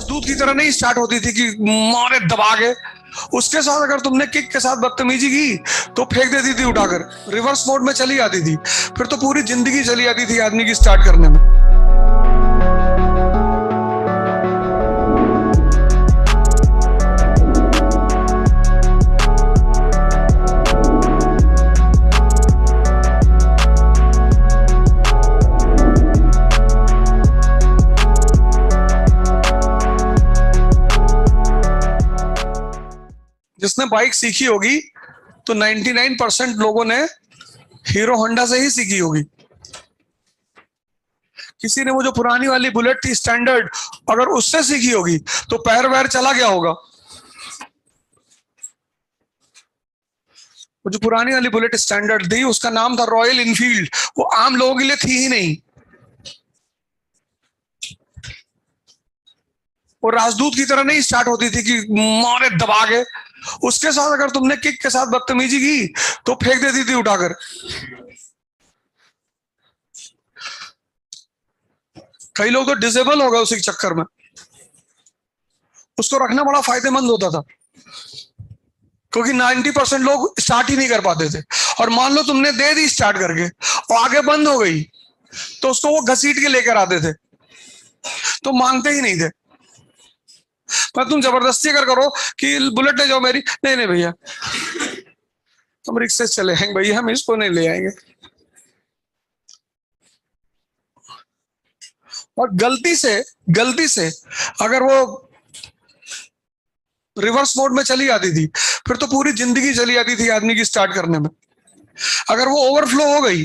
राजदूत की तरह नहीं स्टार्ट होती थी कि मारे दबा के। उसके साथ अगर तुमने किक के साथ बदतमीजी की तो फेंक देती थी उठाकर, रिवर्स मोड में चली आती थी। फिर तो पूरी जिंदगी चली आती थी आदमी की स्टार्ट करने में। जिसने बाइक सीखी होगी तो 99% लोगों ने हीरो होंडा से ही सीखी होगी। किसी ने वो जो पुरानी वाली बुलेट थी स्टैंडर्ड, अगर उससे सीखी होगी तो पैर वैर चला गया होगा। वो जो पुरानी वाली बुलेट स्टैंडर्ड थी उसका नाम था रॉयल इनफील्ड, वो आम लोगों के लिए थी ही नहीं। वो राजदूत की तरह नहीं स्टार्ट होती थी कि मारे दबा के। उसके साथ अगर तुमने किक के साथ बदतमीजी की तो फेंक देती थी उठाकर। कई लोग तो डिसेबल हो गए उसी चक्कर में। उसको रखना बड़ा फायदेमंद होता था क्योंकि 90% लोग स्टार्ट ही नहीं कर पाते थे। और मान लो तुमने दे दी स्टार्ट करके और आगे बंद हो गई तो उसको वो घसीट के लेकर आते थे, तो मांगते ही नहीं थे। पर तुम जबरदस्ती अगर करो कि बुलेट ले जाओ मेरी, नहीं नहीं भैया हम रिक्शे से चले आएंगे भैया, हम इसको नहीं ले आएंगे। और गलती से अगर वो रिवर्स मोड में चली आती थी फिर तो पूरी जिंदगी चली आती थी आदमी की स्टार्ट करने में। अगर वो ओवरफ्लो हो गई,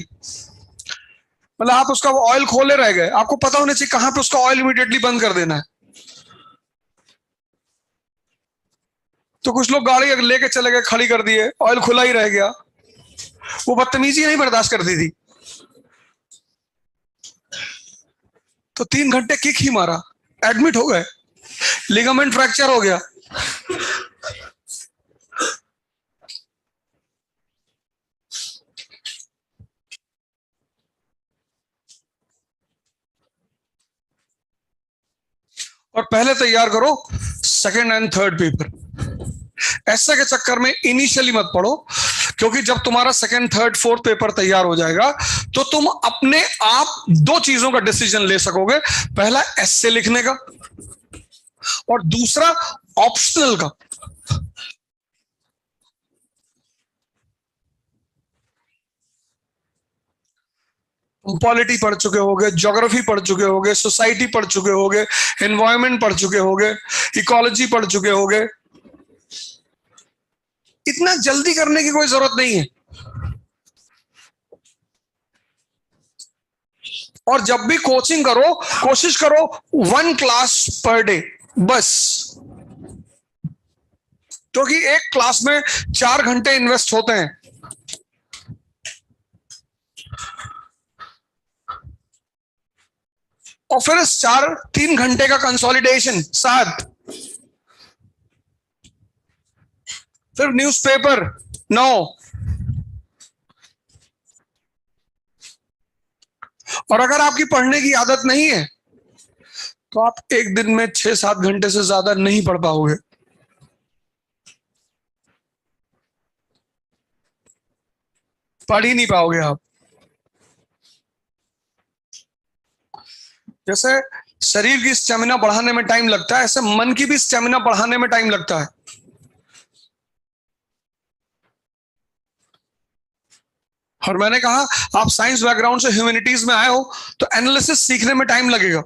मतलब आप उसका ऑयल खोले रह गए, आपको पता होना चाहिए कहां पे उसका ऑयल इमीडिएटली बंद कर देना है। तो कुछ लोग गाड़ी लेके चले गए, खड़ी कर दिए, ऑयल खुला ही रह गया। वो बदतमीजी नहीं बर्दाश्त करती थी तो 3 घंटे किक ही मारा, एडमिट हो गए, लिगामेंट फ्रैक्चर हो गया। और पहले तैयार करो सेकंड एंड थर्ड पेपर। ऐसे के चक्कर में इनिशियली मत पढ़ो, क्योंकि जब तुम्हारा सेकंड थर्ड फोर्थ पेपर तैयार हो जाएगा तो तुम अपने आप 2 चीजों का डिसीजन ले सकोगे। पहला एस्से लिखने का और दूसरा ऑप्शनल का। पॉलिटी पढ़ चुके होगे, ज्योग्राफी पढ़ चुके होगे, सोसाइटी पढ़ चुके होगे, एनवायरमेंट पढ़ चुके होगे, इकोलॉजी पढ़ चुके होगे। इतना जल्दी करने की कोई जरूरत नहीं है। और जब भी कोचिंग करो कोशिश करो 1 क्लास पर डे बस, क्योंकि एक क्लास में 4 घंटे इन्वेस्ट होते हैं। और फिर 3 घंटे का कंसोलिडेशन 7, फिर न्यूज़पेपर 9। और अगर आपकी पढ़ने की आदत नहीं है तो आप एक दिन में 6-7 घंटे से ज्यादा नहीं पढ़ पाओगे। पढ़ ही नहीं पाओगे आप। जैसे शरीर की स्टेमिना बढ़ाने में टाइम लगता है, ऐसे मन की भी स्टेमिना बढ़ाने में टाइम लगता है। और मैंने कहा आप साइंस बैकग्राउंड से ह्यूमैनिटीज में आए हो तो एनालिसिस सीखने में टाइम लगेगा।